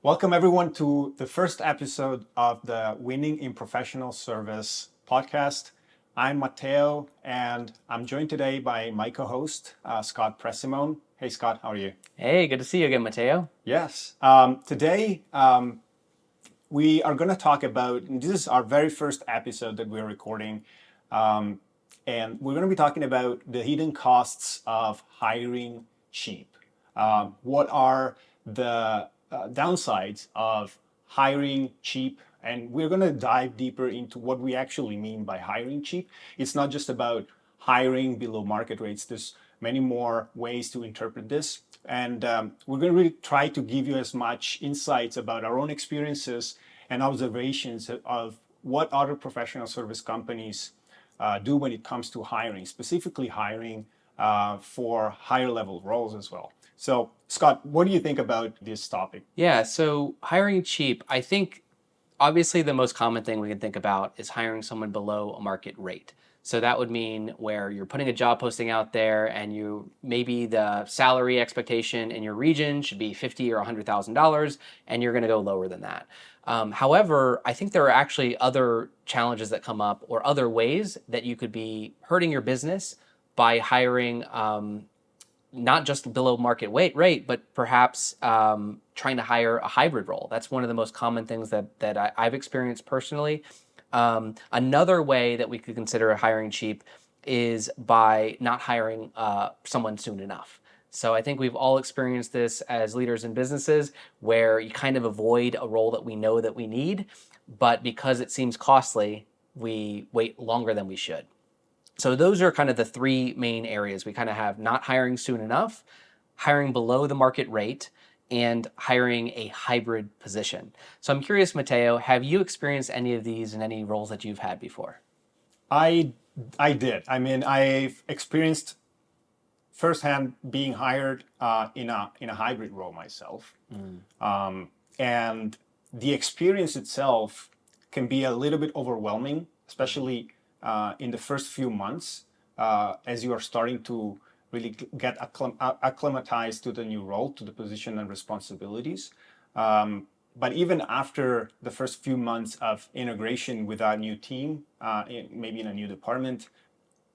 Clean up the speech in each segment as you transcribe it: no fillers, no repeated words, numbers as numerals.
Welcome, everyone, to the first episode of the Winning in Professional Service podcast. I'm Matteo, and I'm joined today by my co-host, Scott Pressimone. Hey, Scott, how are you? Hey, good to see you again, Matteo. Yes. Today, we are going to talk about, and this is our very first episode that we're recording, um, and we're going to be talking about the hidden costs of hiring cheap. What are the downsides of hiring cheap? And we're going to dive deeper into what we actually mean by hiring cheap. It's not just about hiring below market rates. There's many more ways to interpret this. And we're going to really try to give you as much insights about our own experiences and observations of what other professional service companies do when it comes to hiring, specifically hiring for higher level roles as well. So, Scott, what do you think about this topic? Yeah, so hiring cheap, I think obviously the most common thing we can think about is hiring someone below a market rate. So that would mean where you're putting a job posting out there and you maybe the salary expectation in your region should be $50,000 or $100,000 and you're going to go lower than that. However, I think there are actually other challenges that come up or other ways that you could be hurting your business by hiring not just below market rate, but perhaps trying to hire a hybrid role. That's one of the most common things that I've experienced personally. Another way that we could consider hiring cheap is by not hiring someone soon enough. So I think we've all experienced this as leaders in businesses where you kind of avoid a role that we know that we need, but because it seems costly, we wait longer than we should. So those are kind of the three main areas. We kind of have not hiring soon enough, hiring below the market rate, and hiring a hybrid position. So I'm curious, Matteo, have you experienced any of these in any roles that you've had before? I I did. I mean, I've experienced firsthand being hired in a hybrid role myself, and the experience itself can be a little bit overwhelming, especially in the first few months as you are starting to really get acclimatized to the new role, to the position and responsibilities. But even after the first few months of integration with our new team, maybe in a new department,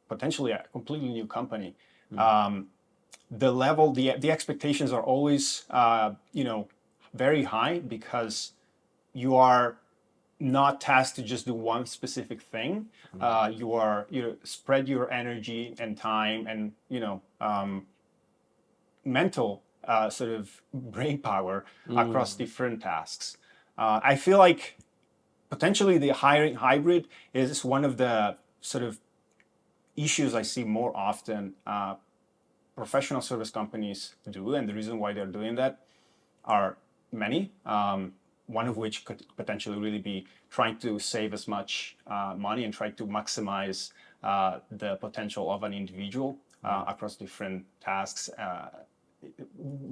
potentially a completely new company, the level, the expectations are always, very high because you are not tasked to just do one specific thing. You spread your energy and time and mental sort of brain power across different tasks. I feel like potentially the hiring hybrid is one of the sort of issues I see more often professional service companies do, and the reason why they're doing that are many. One of which could potentially really be trying to save as much money and try to maximize the potential of an individual across different tasks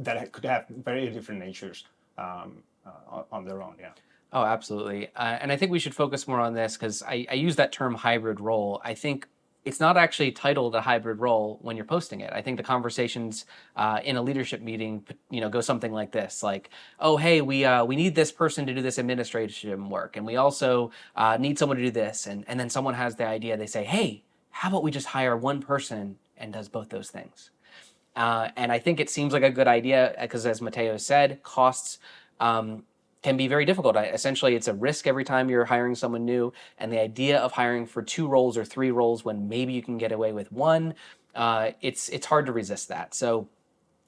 that could have very different natures on their own. Yeah. Oh, absolutely. And I think we should focus more on this because I use that term hybrid role. I think it's not actually titled a hybrid role when you're posting it. I think the conversations in a leadership meeting, go something like this: like, "Oh, hey, we need this person to do this administration work, and we also need someone to do this." And then someone has the idea. They say, "Hey, how about we just hire one person and does both those things?" And I think it seems like a good idea because, as Matteo said, costs can be very difficult. Essentially, it's a risk every time you're hiring someone new, and the idea of hiring for two roles or three roles when maybe you can get away with one, it's hard to resist that. So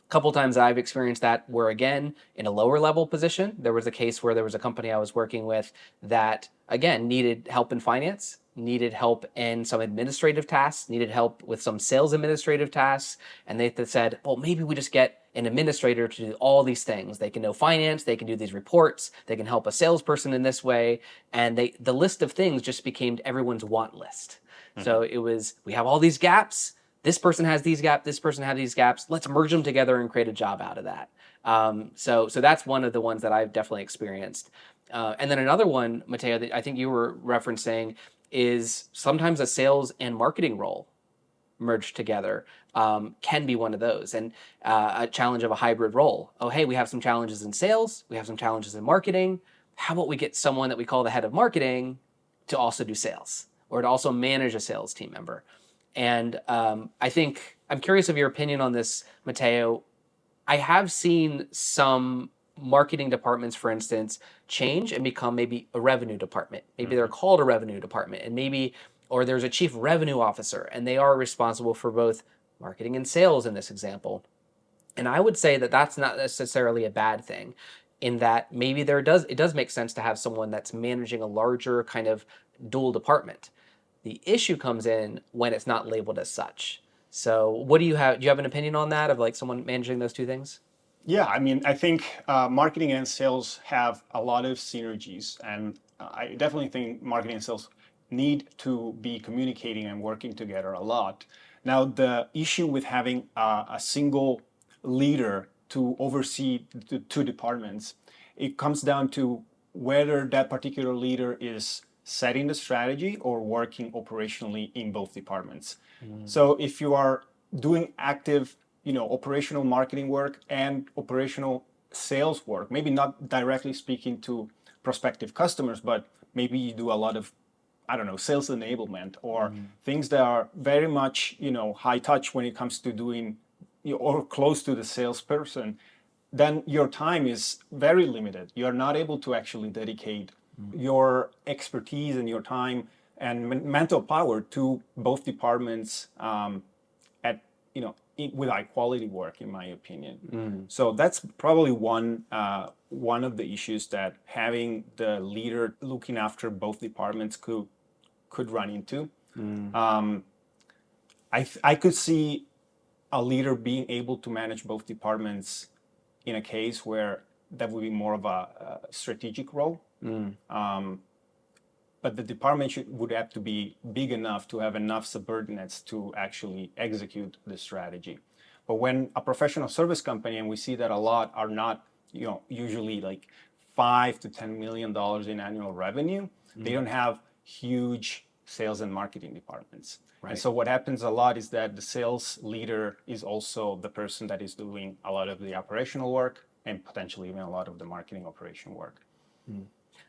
a couple times I've experienced that where, again, in a lower level position, there was a case where there was a company I was working with that, again, needed help in finance, needed help in some administrative tasks, needed help with some sales administrative tasks. And they said, well, maybe we just get an administrator to do all these things. They can know finance, they can do these reports, they can help a salesperson in this way. And the list of things just became everyone's want list. So it was, we have all these gaps. This person has these gaps, this person has these gaps. Let's merge them together and create a job out of that. So that's one of the ones that I've definitely experienced. And then another one, Matteo, that I think you were referencing is sometimes a sales and marketing role merged together can be one of those. And a challenge of a hybrid role. Oh, hey, we have some challenges in sales. We have some challenges in marketing. How about we get someone that we call the head of marketing to also do sales or to also manage a sales team member? And I think I'm curious of your opinion on this, Matteo. I have seen some marketing departments, for instance, change and become maybe a revenue department. Maybe they're called a revenue department, and maybe, or there's a chief revenue officer, and they are responsible for both marketing and sales in this example. And I would say that that's not necessarily a bad thing, in that maybe it does make sense to have someone that's managing a larger kind of dual department. The issue comes in when it's not labeled as such. So, what do you have? Do you have an opinion on that, of like someone managing those two things? Yeah, I mean, I think marketing and sales have a lot of synergies, and I definitely think marketing and sales need to be communicating and working together a lot. Now, the issue with having a single leader to oversee the two departments, it comes down to whether that particular leader is setting the strategy or working operationally in both departments. So if you are doing active, operational marketing work and operational sales work, maybe not directly speaking to prospective customers, but maybe you do a lot of, I don't know, sales enablement or things that are very much, high touch when it comes to doing or close to the salesperson, then your time is very limited. You're not able to actually dedicate your expertise and your time and mental power to both departments at with high quality work, in my opinion. So that's probably one of the issues that having the leader looking after both departments could run into. I could see a leader being able to manage both departments in a case where that would be more of a strategic role. But the department would have to be big enough to have enough subordinates to actually execute the strategy. But when a professional service company, and we see that a lot, are not, usually like $5 to $10 million in annual revenue, they don't have huge sales and marketing departments. Right. And so what happens a lot is that the sales leader is also the person that is doing a lot of the operational work and potentially even a lot of the marketing operation work.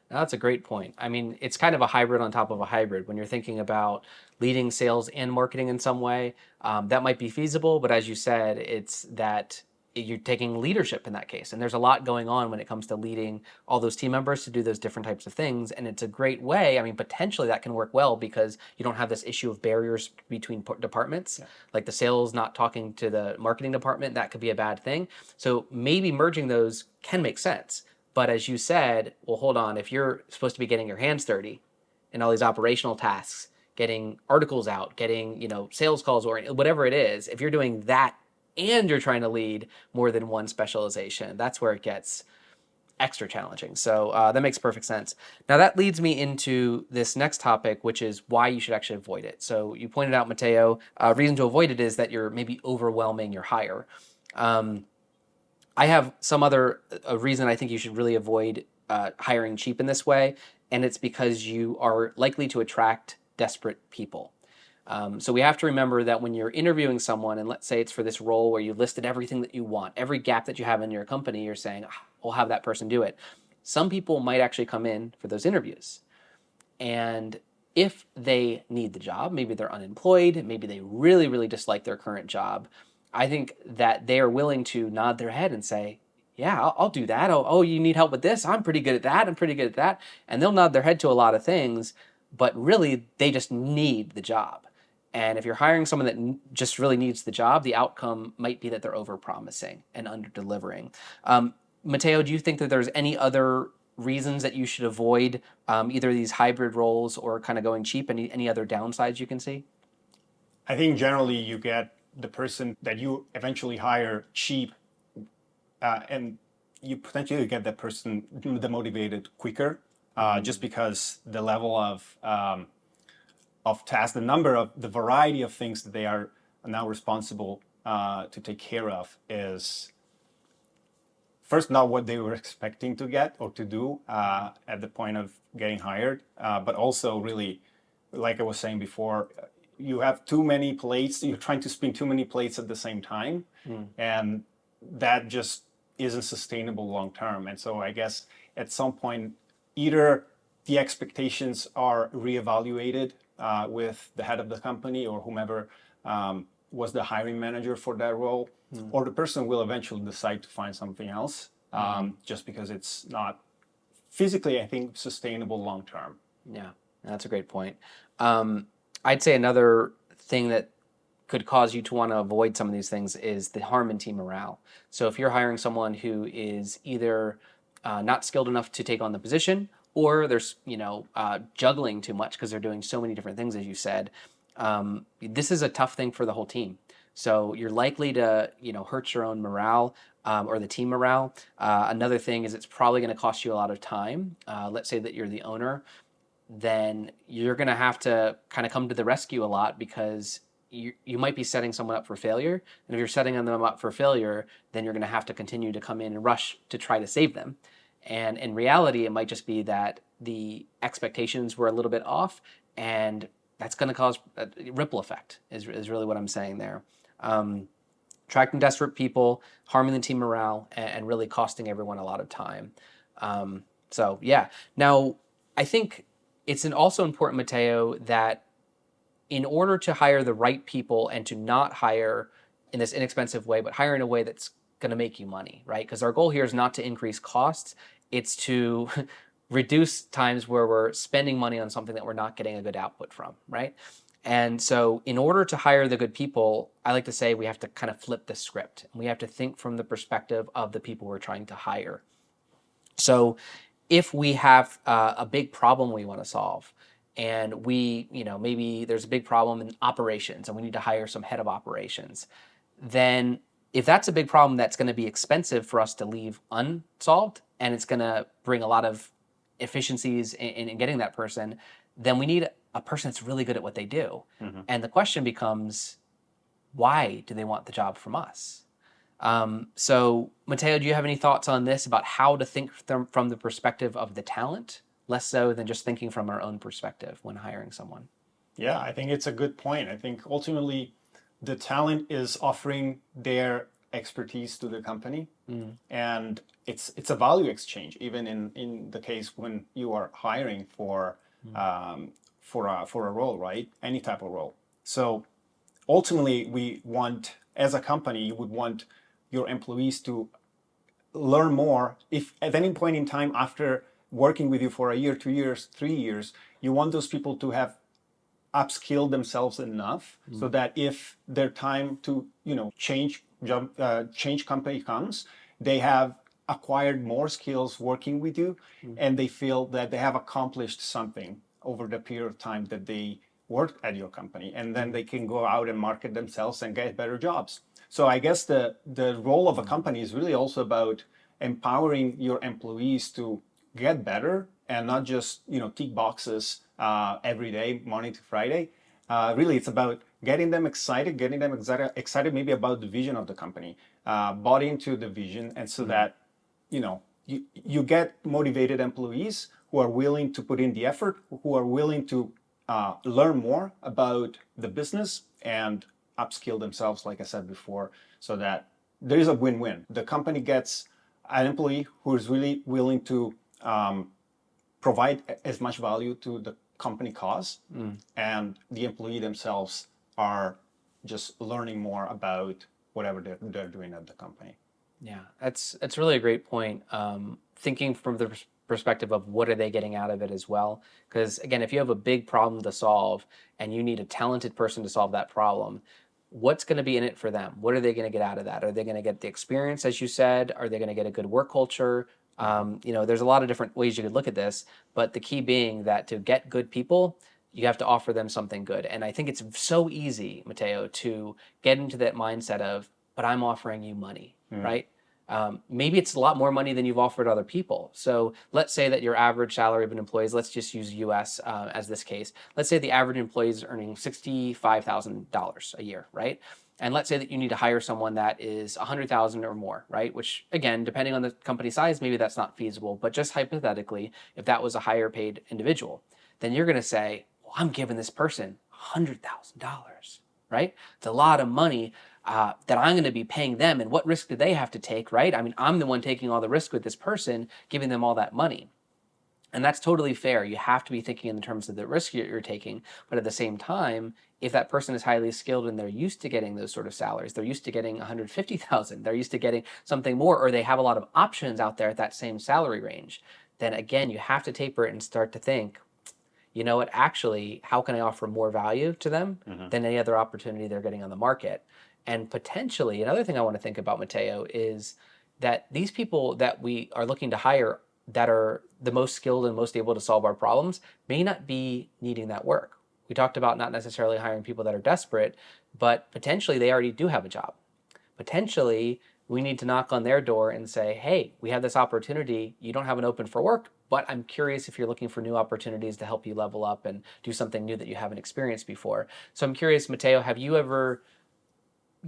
Now, that's a great point. I mean, it's kind of a hybrid on top of a hybrid. When you're thinking about leading sales and marketing in some way, that might be feasible. But as you said, it's that you're taking leadership in that case. And there's a lot going on when it comes to leading all those team members to do those different types of things. And it's a great way. I mean, potentially that can work well because you don't have this issue of barriers between departments. Yeah. Like the sales not talking to the marketing department, that could be a bad thing. So maybe merging those can make sense. But as you said, well, hold on, if you're supposed to be getting your hands dirty in all these operational tasks, getting articles out, getting, sales calls or whatever it is, if you're doing that and you're trying to lead more than one specialization, that's where it gets extra challenging. So that makes perfect sense. Now that leads me into this next topic, which is why you should actually avoid it. So you pointed out, Matteo, reason to avoid it is that you're maybe overwhelming your hire. I have some other reason I think you should really avoid hiring cheap in this way, and it's because you are likely to attract desperate people. So we have to remember that when you're interviewing someone, and let's say it's for this role where you listed everything that you want, every gap that you have in your company, you're saying, we'll have that person do it. Some people might actually come in for those interviews. And if they need the job, maybe they're unemployed, maybe they really, really dislike their current job, I think that they are willing to nod their head and say, yeah, I'll do that. Oh, you need help with this? I'm pretty good at that. I'm pretty good at that. And they'll nod their head to a lot of things, but really they just need the job. And if you're hiring someone that just really needs the job, the outcome might be that they're overpromising and under-delivering. Matteo, do you think that there's any other reasons that you should avoid either of these hybrid roles or kind of going cheap? Any other downsides you can see? I think generally you get the person that you eventually hire cheap, and you potentially get that person demotivated quicker, just because the level of tasks, the variety of things that they are now responsible to take care of is first not what they were expecting to get or to do at the point of getting hired, but also really, like I was saying before, you have too many plates, you're trying to spin too many plates at the same time, and that just isn't sustainable long term. And so I guess at some point, either the expectations are reevaluated with the head of the company or whomever was the hiring manager for that role, or the person will eventually decide to find something else, just because it's not physically, I think, sustainable long term. Yeah, that's a great point. I'd say another thing that could cause you to want to avoid some of these things is the harm in team morale. So if you're hiring someone who is either not skilled enough to take on the position, or they're juggling too much because they're doing so many different things, as you said, this is a tough thing for the whole team. So you're likely to hurt your own morale or the team morale. Another thing is it's probably going to cost you a lot of time. Let's say that you're the owner, then you're going to have to kind of come to the rescue a lot because you might be setting someone up for failure. And if you're setting them up for failure, then you're going to have to continue to come in and rush to try to save them. And in reality, it might just be that the expectations were a little bit off, and that's going to cause a ripple effect is really what I'm saying there. Attracting desperate people, harming the team morale, and really costing everyone a lot of time. So yeah. Now, I think it's also important, Matteo, that in order to hire the right people and to not hire in this inexpensive way, but hire in a way that's going to make you money, right? Because our goal here is not to increase costs. It's to reduce times where we're spending money on something that we're not getting a good output from, right? And so in order to hire the good people, I like to say we have to kind of flip the script. We have to think from the perspective of the people we're trying to hire. So if we have a big problem we want to solve, and maybe there's a big problem in operations and we need to hire some head of operations, then if that's a big problem that's going to be expensive for us to leave unsolved, and it's going to bring a lot of efficiencies in getting that person, then we need a person that's really good at what they do. And the question becomes, why do they want the job from us? So Matteo, do you have any thoughts on this about how to think from the perspective of the talent, less so than just thinking from our own perspective when hiring someone? Yeah, I think it's a good point. I think ultimately the talent is offering their expertise to the company, and it's a value exchange, even in the case when you are hiring for a role, right? Any type of role. So ultimately, we want, as a company, you would want your employees to learn more. If at any point in time after working with you for a year, 2 years, 3 years, you want those people to have upskilled themselves enough so that if their time to change company comes, they have acquired more skills working with you, and they feel that they have accomplished something over the period of time that they worked at your company, and then they can go out and market themselves and get better jobs. So I guess the role of a company is really also about empowering your employees to get better and not just tick boxes every day, Monday to Friday. Really, it's about getting them excited maybe about the vision of the company, bought into the vision, and so that you get motivated employees who are willing to put in the effort, who are willing to learn more about the business and upskill themselves, like I said before, so that there is a win-win. The company gets an employee who is really willing to provide as much value to the company cause, and the employee themselves are just learning more about whatever they're doing at the company. Yeah, that's really a great point. Thinking from the perspective of what are they getting out of it as well. Because again, if you have a big problem to solve and you need a talented person to solve that problem, what's going to be in it for them? What are they going to get out of that? Are they going to get the experience, as you said? Are they going to get a good work culture? There's a lot of different ways you could look at this, but the key being that to get good people, you have to offer them something good. And I think it's so easy, Matteo, to get into that mindset of, but I'm offering you money, right? Maybe it's a lot more money than you've offered other people. So let's say that your average salary of an employee, let's just use US as this case. Let's say the average employee is earning $65,000 a year, right? And let's say that you need to hire someone that is 100,000 or more, right? Which again, depending on the company size, maybe that's not feasible, but just hypothetically, if that was a higher paid individual, then you're going to say, well, I'm giving this person $100,000, right? It's a lot of money that I'm going to be paying them. And what risk do they have to take, right? I mean, I'm the one taking all the risk with this person, giving them all that money. And that's totally fair. You have to be thinking in terms of the risk you're taking. But at the same time, if that person is highly skilled and they're used to getting those sort of salaries, they're used to getting 150,000, they're used to getting something more, or they have a lot of options out there at that same salary range, then again, you have to taper it and start to think, you know what, actually, how can I offer more value to them than any other opportunity they're getting on the market? And potentially, another thing I want to think about, Matteo, is that these people that we are looking to hire that are the most skilled and most able to solve our problems may not be needing that work. We talked about not necessarily hiring people that are desperate, but potentially they already do have a job. Potentially, we need to knock on their door and say, hey, we have this opportunity. You don't have an open for work, but I'm curious if you're looking for new opportunities to help you level up and do something new that you haven't experienced before. So I'm curious, Matteo, have you ever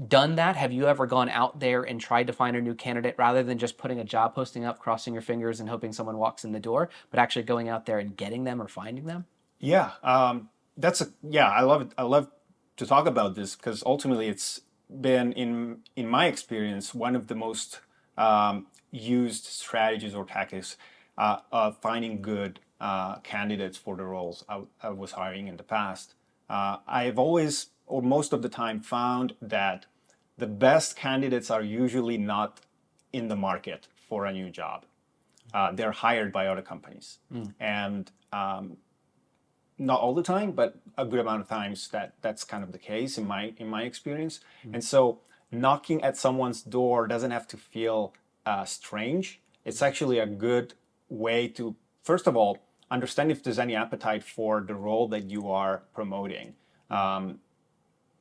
done that? Have you ever gone out there and tried to find a new candidate rather than just putting a job posting up, crossing your fingers and hoping someone walks in the door, but actually going out there and getting them or finding them? Yeah, yeah. I love it. I love to talk about this because ultimately it's been in my experience one of the most used strategies or tactics of finding good candidates for the roles I was hiring in the past. I've always, or most of the time, found that the best candidates are usually not in the market for a new job. They're hired by other companies, and not all the time, but a good amount of times that's kind of the case in my experience. And so knocking at someone's door doesn't have to feel strange. It's actually a good way to, first of all, understand if there's any appetite for the role that you are promoting.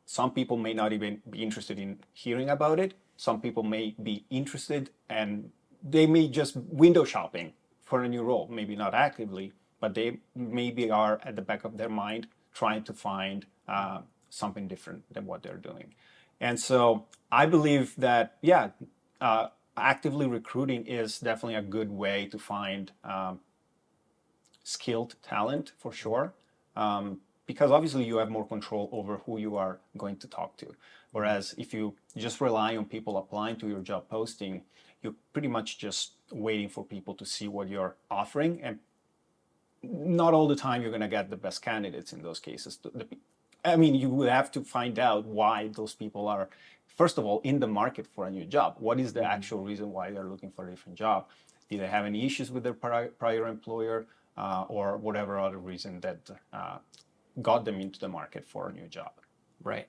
Some people may not even be interested in hearing about it. Some people may be interested and they may just window shopping for a new role, maybe not actively, but they maybe are at the back of their mind trying to find something different than what they're doing. And so I believe that, yeah, actively recruiting is definitely a good way to find skilled talent for sure. Because obviously you have more control over who you are going to talk to. Whereas if you just rely on people applying to your job posting, you're pretty much just waiting for people to see what you're offering. And not all the time you're going to get the best candidates in those cases. I mean, you would have to find out why those people are, first of all, in the market for a new job. What is the actual reason why they're looking for a different job? Do they have any issues with their prior employer or whatever other reason that got them into the market for a new job? Right,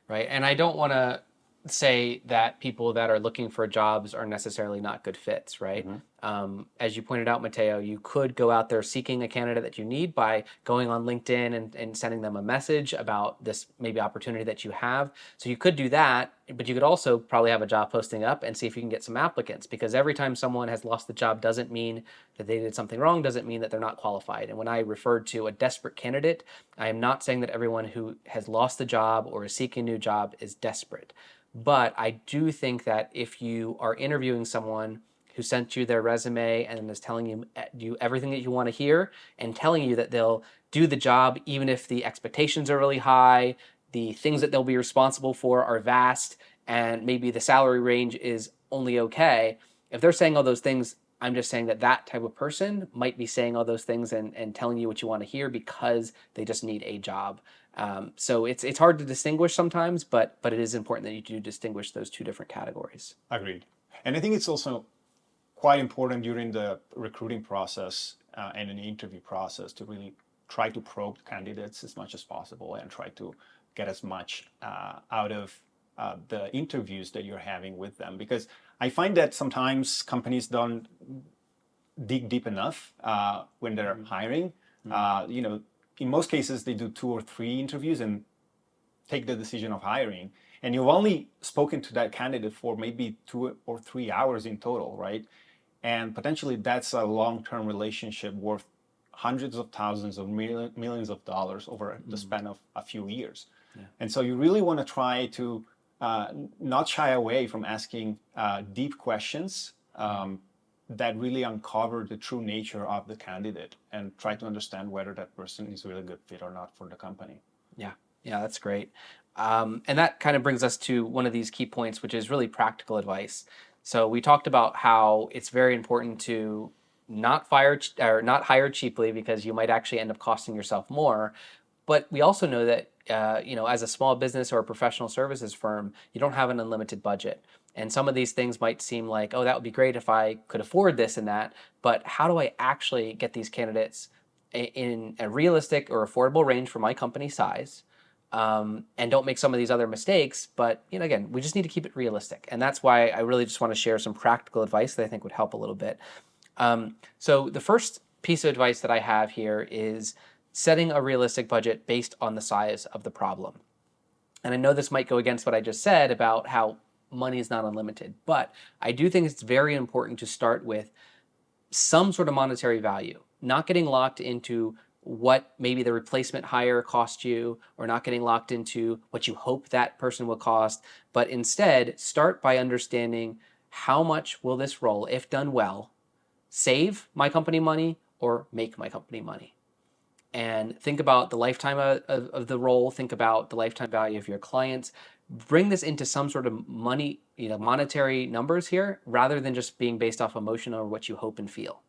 right. And I don't want to say that people that are looking for jobs are necessarily not good fits, right? As you pointed out, Matteo, you could go out there seeking a candidate that you need by going on LinkedIn and sending them a message about this maybe opportunity that you have. So you could do that, but you could also probably have a job posting up and see if you can get some applicants, because every time someone has lost the job doesn't mean that they did something wrong, doesn't mean that they're not qualified. And when I referred to a desperate candidate, I am not saying that everyone who has lost the job or is seeking a new job is desperate. But I do think that if you are interviewing someone who sent you their resume and is telling you everything that you want to hear and telling you that they'll do the job even if the expectations are really high, the things that they'll be responsible for are vast, and maybe the salary range is only okay. If they're saying all those things, I'm just saying that that type of person might be saying all those things and telling you what you want to hear because they just need a job. So it's hard to distinguish sometimes, but it is important that you do distinguish those two different categories. Agreed. And I think it's also quite important during the recruiting process and an interview process to really try to probe candidates as much as possible and try to get as much out of the interviews that you're having with them. Because I find that sometimes companies don't dig deep enough when they're hiring. In most cases, they do 2 or 3 interviews and take the decision of hiring. And you've only spoken to that candidate for maybe 2 or 3 hours in total, right? And potentially that's a long-term relationship worth hundreds of thousands of millions of dollars over the span of a few years. Yeah. And so you really want to try to not shy away from asking deep questions that really uncover the true nature of the candidate and try to understand whether that person is really a good fit or not for the company. Yeah, Yeah, that's great. And that kind of brings us to one of these key points, which is really practical advice. So we talked about how it's very important to not fire or not hire cheaply because you might actually end up costing yourself more. But we also know that as a small business or a professional services firm, you don't have an unlimited budget. And some of these things might seem like, oh, that would be great if I could afford this and that. But how do I actually get these candidates in a realistic or affordable range for my company size? And don't make some of these other mistakes. But again, we just need to keep it realistic, and that's why I really just want to share some practical advice that I think would help a little bit. So the first piece of advice that I have here is setting a realistic budget based on the size of the problem. And I know this might go against what I just said about how money is not unlimited, but I do think it's very important to start with some sort of monetary value, not getting locked into what maybe the replacement hire cost you, or not getting locked into what you hope that person will cost, but instead start by understanding how much will this role, if done well, save my company money or make my company money. And think about the lifetime of the role, think about the lifetime value of your clients. Bring this into some sort of money, monetary numbers here, rather than just being based off emotion or what you hope and feel.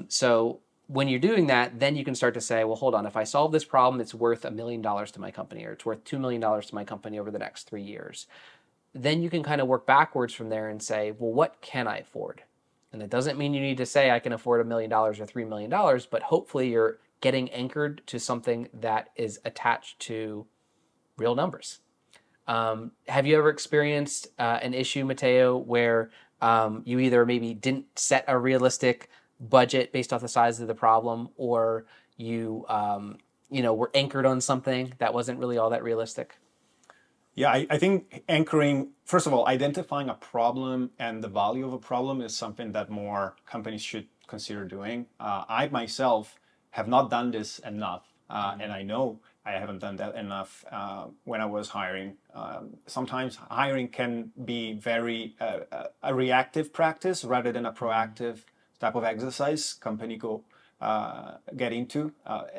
So when you're doing that, then you can start to say, well, hold on, if I solve this problem, it's worth $1 million to my company, or it's worth $2 million to my company over the next 3 years. Then you can kind of work backwards from there and say, well, what can I afford? And it doesn't mean you need to say I can afford $1 million or $3 million, but hopefully you're getting anchored to something that is attached to real numbers. Have you ever experienced an issue, Matteo, where you either maybe didn't set a realistic budget based off the size of the problem, or you were anchored on something that wasn't really all that realistic? Yeah, I think anchoring, first of all, identifying a problem and the value of a problem is something that more companies should consider doing. I myself have not done this enough, and I know I haven't done that enough when I was hiring. Sometimes hiring can be very a reactive practice rather than a proactive type of exercise company get into.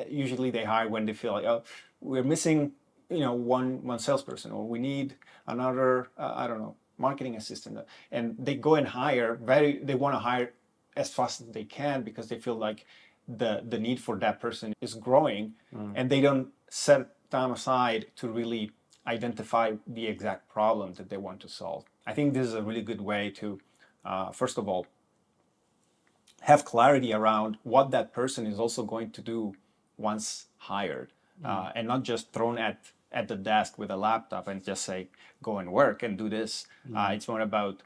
Usually they hire when they feel like, oh, we're missing one salesperson, or we need another I don't know, marketing assistant, and they go and hire they want to hire as fast as they can because they feel like the need for that person is growing, and they don't set time aside to really identify the exact problem that they want to solve. I think this is a really good way to first of all have clarity around what that person is also going to do once hired, and not just thrown at the desk with a laptop and just say, go and work and do this. It's more about,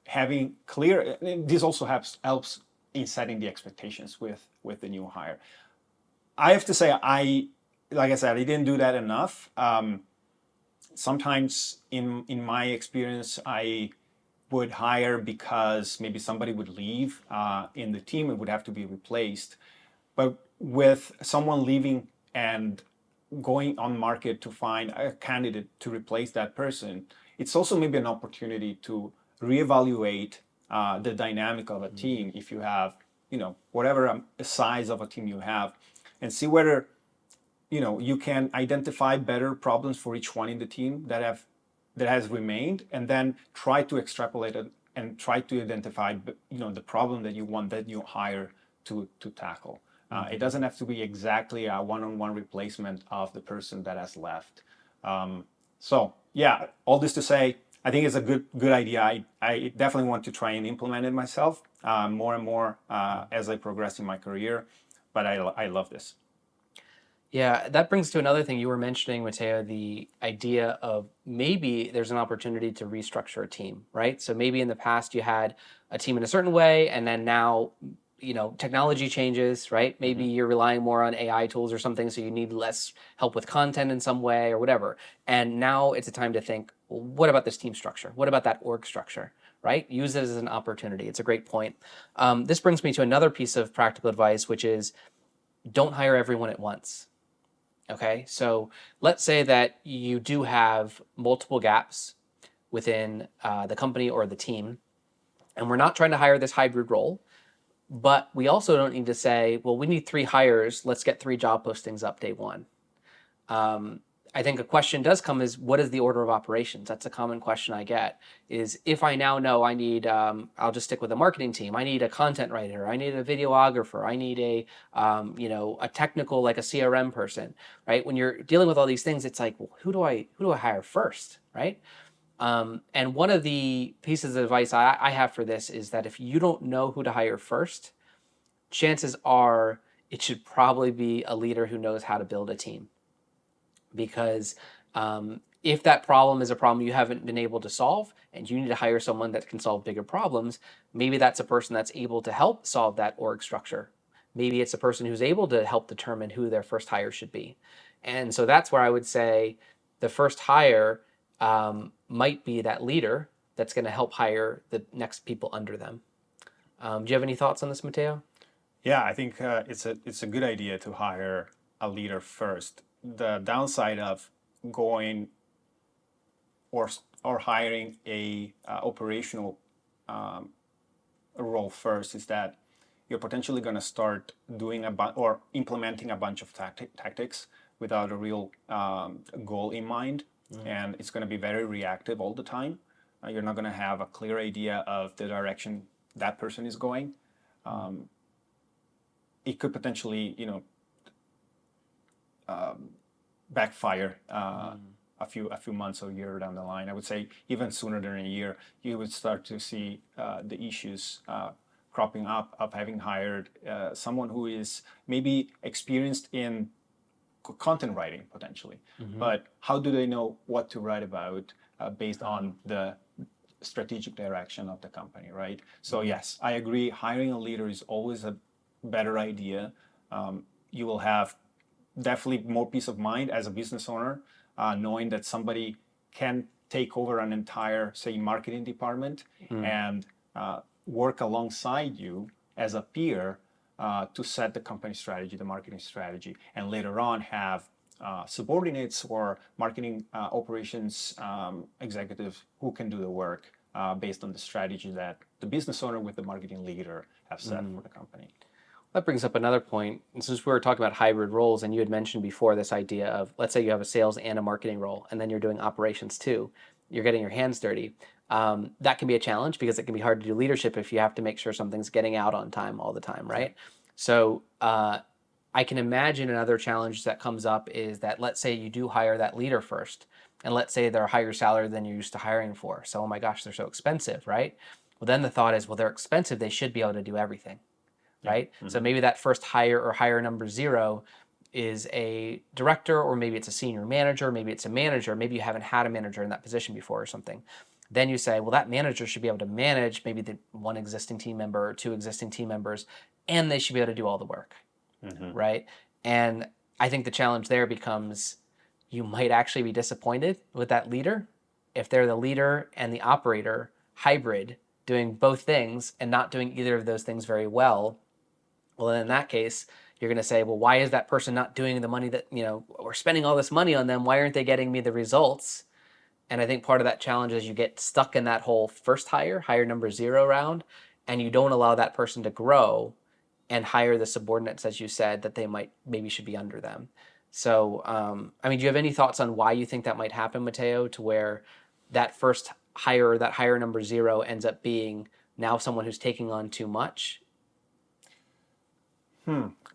having clear, this also helps in setting the expectations with the new hire. I have to say, like I said, I didn't do that enough. Sometimes in my experience, I would hire because maybe somebody would leave in the team and would have to be replaced. But with someone leaving and going on market to find a candidate to replace that person, it's also maybe an opportunity to reevaluate the dynamic of a team. If you have, whatever size of a team you have, and see whether, you can identify better problems for each one in the team that has remained, and then try to extrapolate it and try to identify, the problem that you want that you hire to tackle. It doesn't have to be exactly a one-on-one replacement of the person that has left. So yeah, all this to say, I think it's a good idea. I definitely want to try and implement it myself more and more as I progress in my career. But I love this. Yeah, that brings to another thing you were mentioning, Matteo, the idea of maybe there's an opportunity to restructure a team, right? So maybe in the past you had a team in a certain way, and then now, technology changes, right? Maybe you're relying more on AI tools or something, so you need less help with content in some way or whatever. And now it's a time to think, well, what about this team structure? What about that org structure, right? Use it as an opportunity. It's a great point. This brings me to another piece of practical advice, which is don't hire everyone at once. Okay, so let's say that you do have multiple gaps within the company or the team, and we're not trying to hire this hybrid role, but we also don't need to say, well, we need 3 hires, let's get 3 job postings up day one. I think a question does come is, what is the order of operations? That's a common question I get, is if I now know I need, I'll just stick with the marketing team. I need a content writer. I need a videographer. I need a technical, like a CRM person, right? When you're dealing with all these things, it's like, well, who do I hire first, right? And one of the pieces of advice I have for this is that if you don't know who to hire first, chances are it should probably be a leader who knows how to build a team. Because if that problem is a problem you haven't been able to solve and you need to hire someone that can solve bigger problems, maybe that's a person that's able to help solve that org structure. Maybe it's a person who's able to help determine who their first hire should be. And so that's where I would say the first hire might be that leader that's going to help hire the next people under them. Do you have any thoughts on this, Matteo? Yeah, I think it's a good idea to hire a leader first. The downside of going or hiring a operational role first is that you're potentially going to start doing or implementing a bunch of tactics without a real goal in mind, and it's going to be very reactive all the time. You're not going to have a clear idea of the direction that person is going. It could potentially, backfire a few months or a year down the line. I would say even sooner than a year, you would start to see the issues cropping up of having hired someone who is maybe experienced in content writing potentially, but how do they know what to write about based on the strategic direction of the company, right? So yes, I agree. Hiring a leader is always a better idea. You will have definitely more peace of mind as a business owner, knowing that somebody can take over an entire, say, marketing department and work alongside you as a peer to set the company strategy, the marketing strategy, and later on have subordinates or marketing operations executives who can do the work based on the strategy that the business owner with the marketing leader have set for the company. That brings up another point. And since we were talking about hybrid roles, and you had mentioned before this idea of, let's say you have a sales and a marketing role, and then you're doing operations too, you're getting your hands dirty. That can be a challenge because it can be hard to do leadership if you have to make sure something's getting out on time all the time, right? Yeah. So I can imagine another challenge that comes up is that, let's say you do hire that leader first, and let's say they're a higher salary than you're used to hiring for. So, oh my gosh, they're so expensive, right? Well, then the thought is, well, they're expensive, they should be able to do everything. Right? Mm-hmm. So maybe that first hire or hire number 0 is a director, or maybe it's a senior manager, maybe it's a manager, maybe you haven't had a manager in that position before or something. Then you say, well, that manager should be able to manage maybe the one existing team member or 2 existing team members, and they should be able to do all the work, right? And I think the challenge there becomes you might actually be disappointed with that leader if they're the leader and the operator hybrid, doing both things and not doing either of those things very well. Well, in that case, you're going to say, well, why is that person not doing the money that, we're spending all this money on them? Why aren't they getting me the results? And I think part of that challenge is you get stuck in that whole first hire number 0 round, and you don't allow that person to grow and hire the subordinates, as you said, that they maybe should be under them. So, do you have any thoughts on why you think that might happen, Matteo, to where that first hire, that hire number 0 ends up being now someone who's taking on too much?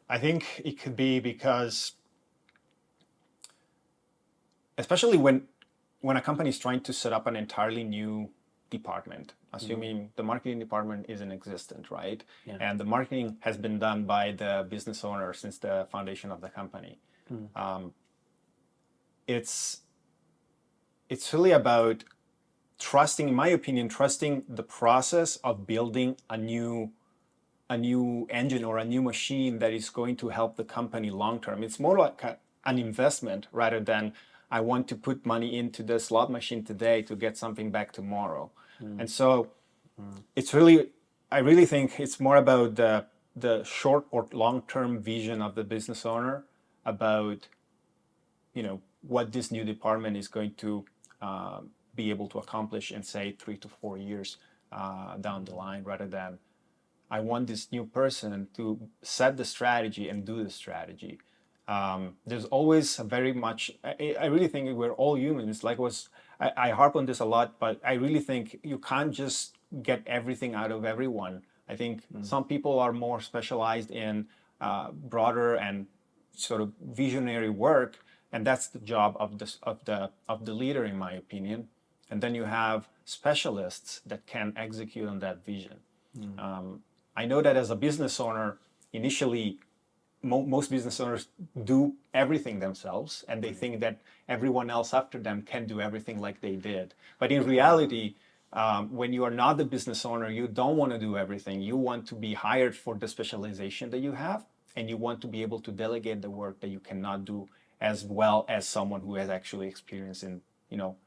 I think it could be because, especially when a company is trying to set up an entirely new department, assuming the marketing department isn't existent, right? Yeah. And the marketing has been done by the business owner since the foundation of the company. It's really about trusting, in my opinion, trusting the process of building a new engine or a new machine that is going to help the company long term. It's more like an investment rather than I want to put money into the slot machine today to get something back tomorrow. And so it's really, I really think it's more about the short or long term vision of the business owner about what this new department is going to be able to accomplish in, say, 3 to 4 years down the line, rather than I want this new person to set the strategy and do the strategy. There's always very much. I really think we're all humans. I harp on this a lot, but I really think you can't just get everything out of everyone. I think some people are more specialized in broader and sort of visionary work, and that's the job of the leader, in my opinion. And then you have specialists that can execute on that vision. I know that as a business owner, initially most business owners do everything themselves, and they think that everyone else after them can do everything like they did. But in reality, when you are not the business owner, you don't want to do everything. You want to be hired for the specialization that you have, and you want to be able to delegate the work that you cannot do as well as someone who has actually experience in,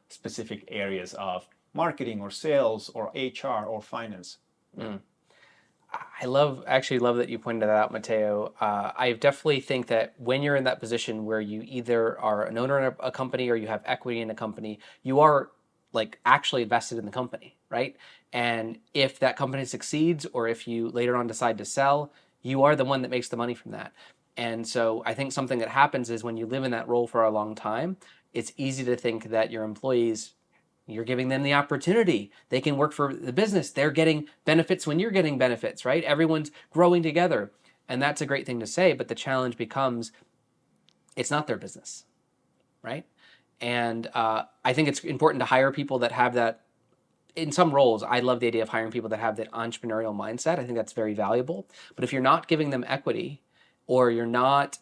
specific areas of marketing or sales or HR or finance. Actually love that you pointed that out, Matteo. I definitely think that when you're in that position where you either are an owner in a company or you have equity in a company, you are like actually invested in the company, right? And if that company succeeds, or if you later on decide to sell, you are the one that makes the money from that. And so I think something that happens is when you live in that role for a long time, it's easy to think that your employees, you're giving them the opportunity. They can work for the business. They're getting benefits when you're getting benefits, right? Everyone's growing together. And that's a great thing to say, but the challenge becomes it's not their business, right? And I think it's important to hire people that have that. In some roles, I love the idea of hiring people that have that entrepreneurial mindset. I think that's very valuable. But if you're not giving them equity, or you're not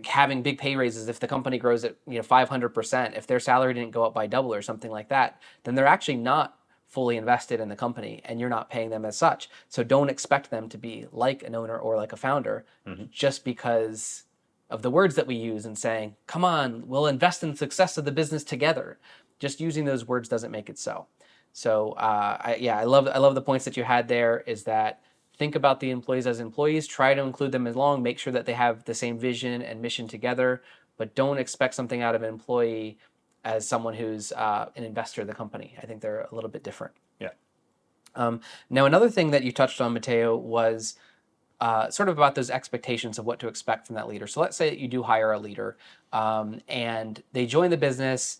having big pay raises if the company grows at 500%, if their salary didn't go up by double or something like that, then they're actually not fully invested in the company, and you're not paying them as such. So don't expect them to be like an owner or like a founder just because of the words that we use and saying, come on, we'll invest in the success of the business together. Just using those words doesn't make it so. So I love the points that you had there, is that think about the employees as employees, try to include them along, make sure that they have the same vision and mission together, but don't expect something out of an employee as someone who's an investor in the company. I think they're a little bit different. Yeah. Now, another thing that you touched on, Matteo, was sort of about those expectations of what to expect from that leader. So let's say that you do hire a leader and they join the business.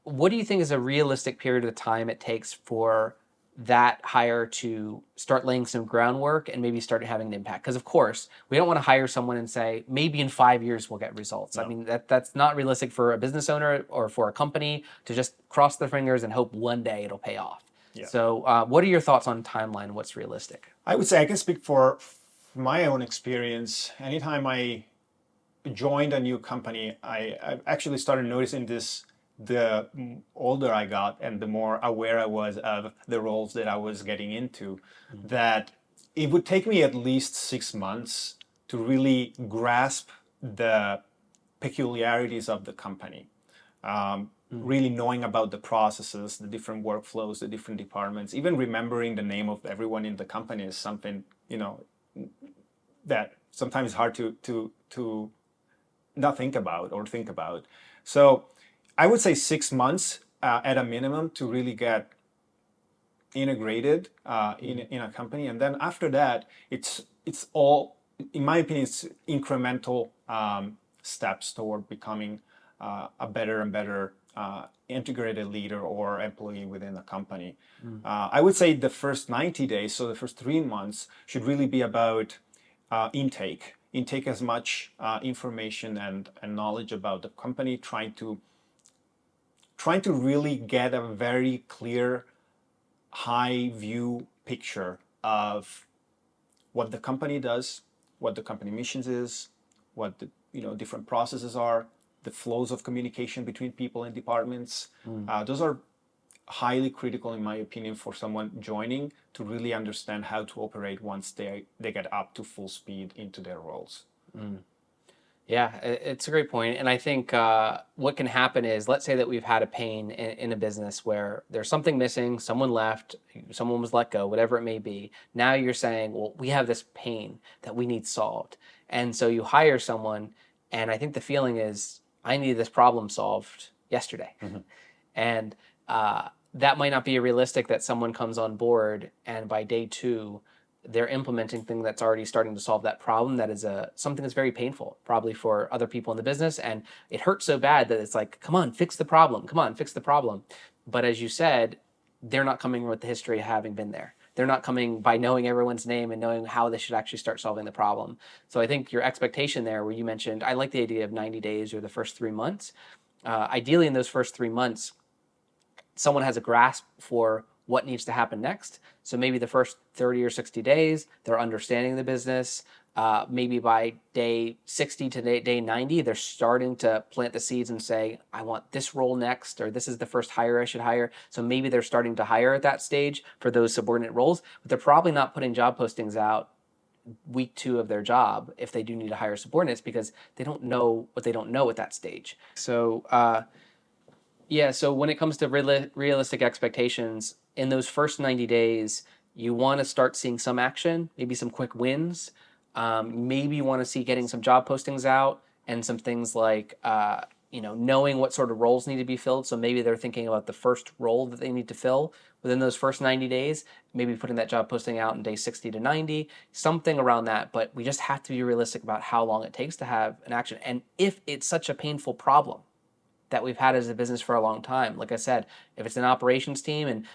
What do you think is a realistic period of time it takes for that hire to start laying some groundwork and maybe start having an impact? Because of course, we don't want to hire someone and say, maybe in 5 years we'll get results. No. I mean, that's not realistic for a business owner or for a company to just cross their fingers and hope one day it'll pay off. Yeah. So what are your thoughts on timeline? What's realistic? I would say I can speak for my own experience. Anytime I joined a new company, I actually started noticing this. The older I got and the more aware I was of the roles that I was getting into, that it would take me at least 6 months to really grasp the peculiarities of the company. Really knowing about the processes, the different workflows, the different departments, even remembering the name of everyone in the company is something, that sometimes is hard to not think about or think about. So I would say 6 months at a minimum to really get integrated in a company, and then after that, it's all, in my opinion, it's incremental steps toward becoming a better and better integrated leader or employee within a company. I would say the first 90 days, so the first 3 months, should really be about intake as much information and knowledge about the company, trying to really get a very clear, high view picture of what the company does, what the company missions is, what the different processes are, the flows of communication between people and departments. Those are highly critical, in my opinion, for someone joining to really understand how to operate once they get up to full speed into their roles. Yeah, it's a great point. And I think what can happen is, let's say that we've had a pain in a business where there's something missing, someone left, someone was let go, whatever it may be. Now you're saying, well, we have this pain that we need solved. And so you hire someone, and I think the feeling is, I need this problem solved yesterday. And that might not be realistic, that someone comes on board and by day 2, they're implementing thing that's already starting to solve that problem. That is something that's very painful, probably for other people in the business, and it hurts so bad that it's like, come on, fix the problem. Come on, fix the problem. But as you said, they're not coming with the history of having been there. They're not coming by knowing everyone's name and knowing how they should actually start solving the problem. So I think your expectation there, where you mentioned, I like the idea of 90 days or the first 3 months. Ideally, in those first 3 months, someone has a grasp for what needs to happen next. So maybe the first 30 or 60 days, they're understanding the business. Maybe by day 60 to day 90, they're starting to plant the seeds and say, I want this role next, or this is the first hire I should hire. So maybe they're starting to hire at that stage for those subordinate roles, but they're probably not putting job postings out week 2 of their job if they do need to hire subordinates, because they don't know what they don't know at that stage. So, yeah, so when it comes to realistic expectations, in those first 90 days, you want to start seeing some action, maybe some quick wins. Maybe you want to see getting some job postings out and some things like, knowing what sort of roles need to be filled. So maybe they're thinking about the first role that they need to fill within those first 90 days, maybe putting that job posting out in day 60 to 90, something around that. But we just have to be realistic about how long it takes to have an action. And if it's such a painful problem that we've had as a business for a long time, like I said, if it's an operations team and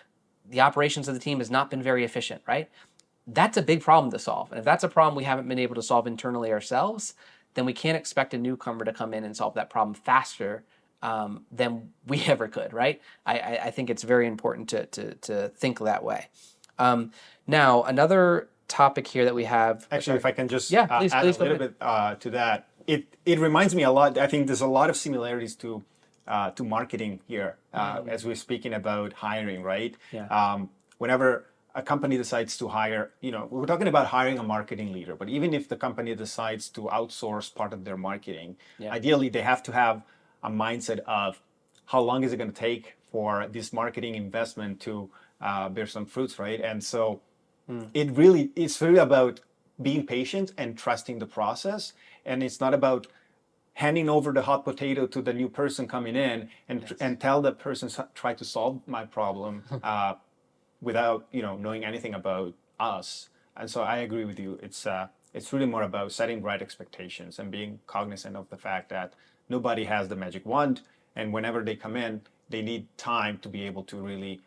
the operations of the team has not been very efficient, right? That's a big problem to solve. And if that's a problem we haven't been able to solve internally ourselves, then we can't expect a newcomer to come in and solve that problem faster than we ever could, right? I think it's very important to think that way. Now, another topic here that we have. Actually, if I can just please add a little bit to that, it reminds me a lot. I think there's a lot of similarities to marketing here as we're speaking about hiring, right? Yeah. Whenever a company decides to hire, we're talking about hiring a marketing leader, but even if the company decides to outsource part of their marketing, ideally they have to have a mindset of how long is it going to take for this marketing investment to bear some fruits, right? And so it's really about being patient and trusting the process. And it's not about handing over the hot potato to the new person coming in and tell the person, try to solve my problem without knowing anything about us. And so I agree with you. It's really more about setting right expectations and being cognizant of the fact that nobody has the magic wand, and whenever they come in, they need time to be able to really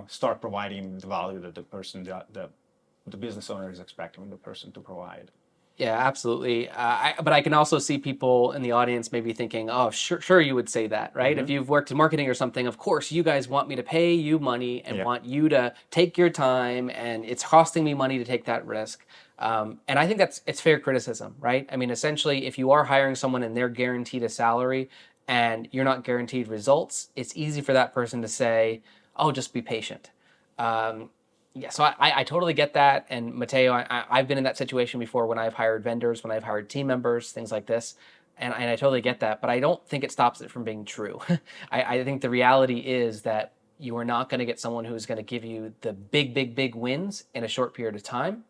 start providing the value that the person, the business owner is expecting the person to provide. Yeah, absolutely. But I can also see people in the audience maybe thinking, oh, sure, you would say that, right? If you've worked in marketing or something, of course, you guys want me to pay you money and want you to take your time, and it's costing me money to take that risk. And I think it's fair criticism, right? I mean, essentially, if you are hiring someone and they're guaranteed a salary and you're not guaranteed results, it's easy for that person to say, oh, just be patient. Yeah, so I totally get that. And Matteo, I've been in that situation before when I've hired vendors, when I've hired team members, things like this. And I totally get that. But I don't think it stops it from being true. I think the reality is that you are not going to get someone who's going to give you the big wins in a short period of time,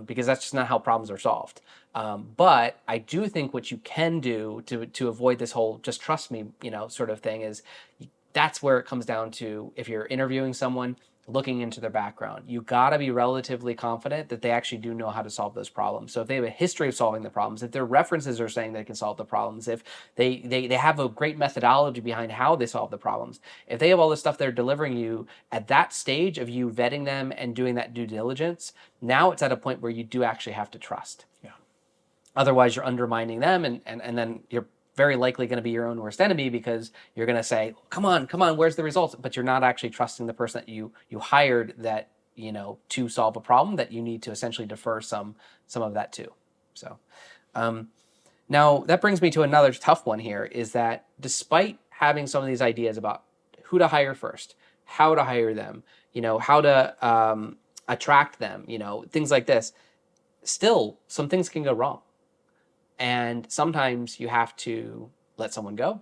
because that's just not how problems are solved. But I do think what you can do to avoid this whole just trust me, sort of thing is that's where it comes down to, if you're interviewing someone, looking into their background. You got to be relatively confident that they actually do know how to solve those problems. So if they have a history of solving the problems, if their references are saying they can solve the problems, if they have a great methodology behind how they solve the problems, if they have all this stuff they're delivering you at that stage of you vetting them and doing that due diligence, now it's at a point where you do actually have to trust. Yeah. Otherwise, you're undermining them, and then you're very likely going to be your own worst enemy, because you're going to say, come on, where's the results? But you're not actually trusting the person that you hired that, to solve a problem that you need to essentially defer some of that to. So now that brings me to another tough one here, is that despite having some of these ideas about who to hire first, how to hire them, how to attract them, things like this, still some things can go wrong. And sometimes you have to let someone go.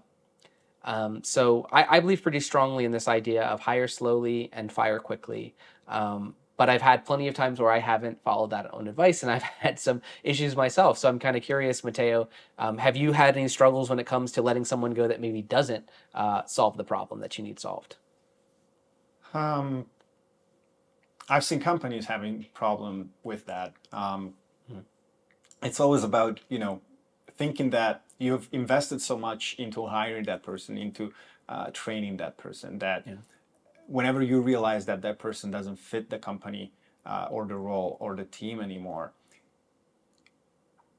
So I believe pretty strongly in this idea of hire slowly and fire quickly. But I've had plenty of times where I haven't followed that own advice, and I've had some issues myself. So I'm kind of curious, Matteo, have you had any struggles when it comes to letting someone go that maybe doesn't solve the problem that you need solved? I've seen companies having problem with that. It's always about, thinking that you've invested so much into hiring that person, into training that person, that Yeah. whenever you realize that that person doesn't fit the company or the role or the team anymore,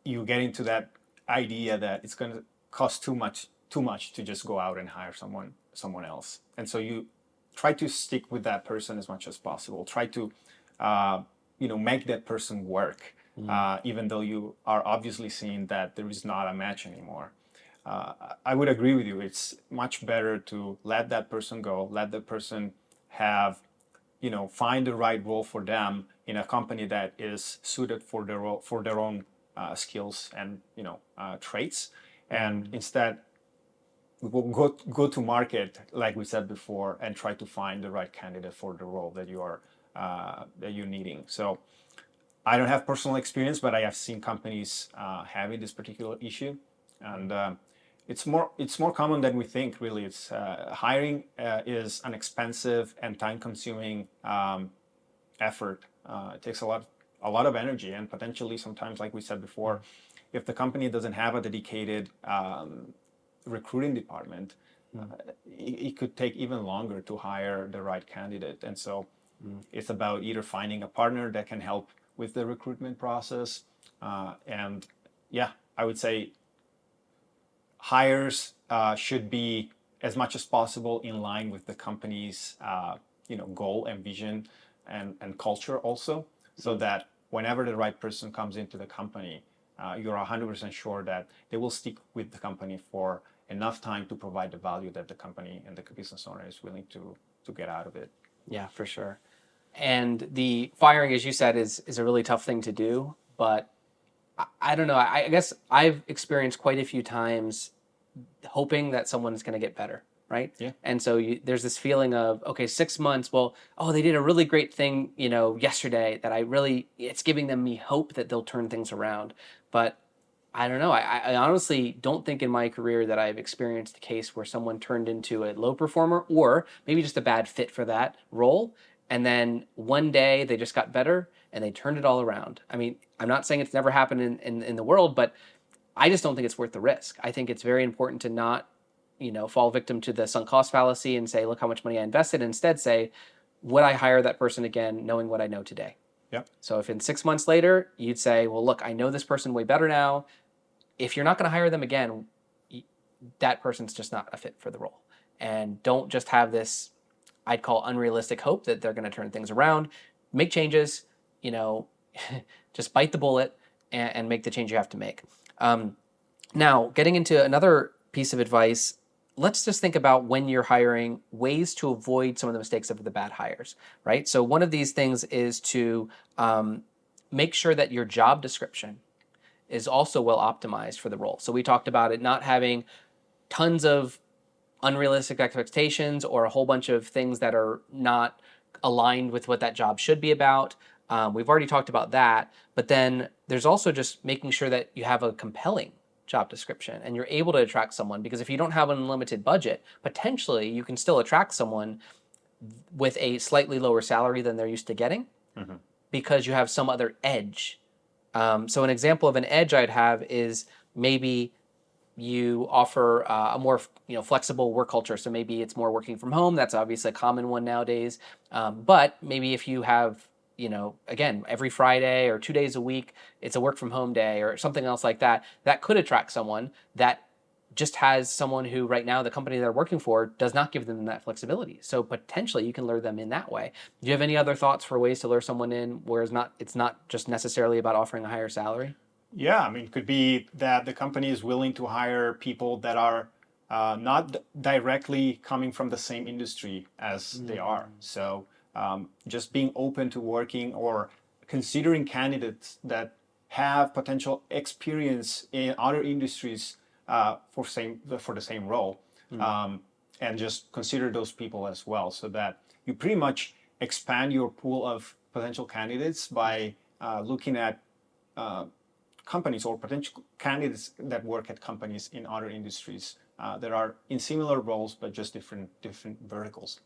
you get into that idea that it's going to cost too much to just go out and hire someone else, and so you try to stick with that person as much as possible. Try to make that person work, even though you are obviously seeing that there is not a match anymore. I would agree with you. It's much better to let that person go, let the person have, find the right role for them in a company that is suited for their role, for their own skills and traits, and instead go to market like we said before and try to find the right candidate for the role that you're needing. So I don't have personal experience, but I have seen companies having this particular issue, and it's more common than we think. Really, it's hiring is an expensive and time-consuming effort. It takes a lot of energy, and potentially sometimes, like we said before, if the company doesn't have a dedicated recruiting department, it could take even longer to hire the right candidate. And so it's about either finding a partner that can help with the recruitment process, and yeah, I would say hires should be as much as possible in line with the company's goal and vision and culture also, so that whenever the right person comes into the company, you're 100% sure that they will stick with the company for enough time to provide the value that the company and the business owner is willing to get out of it. Yeah, for sure. And the firing, as you said, is a really tough thing to do. But I don't know. I guess I've experienced quite a few times hoping that someone's going to get better, right? Yeah. And so there's this feeling of, okay, 6 months. Well, oh, they did a really great thing, yesterday that it's giving them me hope that they'll turn things around. But I don't know. I honestly don't think in my career that I've experienced a case where someone turned into a low performer or maybe just a bad fit for that role. And then one day they just got better and they turned it all around. I mean, I'm not saying it's never happened in the world, but I just don't think it's worth the risk. I think it's very important to not, fall victim to the sunk cost fallacy and say, look how much money I invested. Instead say, would I hire that person again knowing what I know today? Yep. So if in 6 months later you'd say, well, look, I know this person way better now. If you're not going to hire them again, that person's just not a fit for the role. And don't just have this, I'd call unrealistic hope that they're going to turn things around. Make changes, just bite the bullet and make the change you have to make. Now, getting into another piece of advice, let's just think about when you're hiring, ways to avoid some of the mistakes of the bad hires, right? So one of these things is to make sure that your job description is also well optimized for the role. So we talked about it not having tons of unrealistic expectations or a whole bunch of things that are not aligned with what that job should be about. We've already talked about that, but then there's also just making sure that you have a compelling job description and you're able to attract someone, because if you don't have an unlimited budget, potentially you can still attract someone with a slightly lower salary than they're used to getting because you have some other edge. So an example of an edge I'd have is maybe you offer a more flexible work culture. So maybe it's more working from home. That's obviously a common one nowadays. But maybe if you have, again, every Friday or 2 days a week, it's a work from home day or something else like that, that could attract someone that just has someone who right now the company they're working for does not give them that flexibility. So potentially you can lure them in that way. Do you have any other thoughts for ways to lure someone in where it's not just necessarily about offering a higher salary? Yeah, I mean, it could be that the company is willing to hire people that are not directly coming from the same industry as they are. So just being open to working or considering candidates that have potential experience in other industries for the same role, and just consider those people as well, so that you pretty much expand your pool of potential candidates by looking at companies or potential candidates that work at companies in other industries that are in similar roles but just different verticals.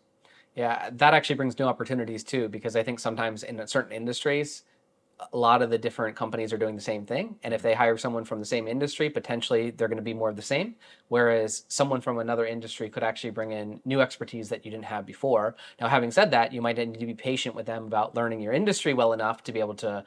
Yeah, that actually brings new opportunities too, because I think sometimes in certain industries, a lot of the different companies are doing the same thing. And if they hire someone from the same industry, potentially they're going to be more of the same. Whereas someone from another industry could actually bring in new expertise that you didn't have before. Now, having said that, you might need to be patient with them about learning your industry well enough to be able to,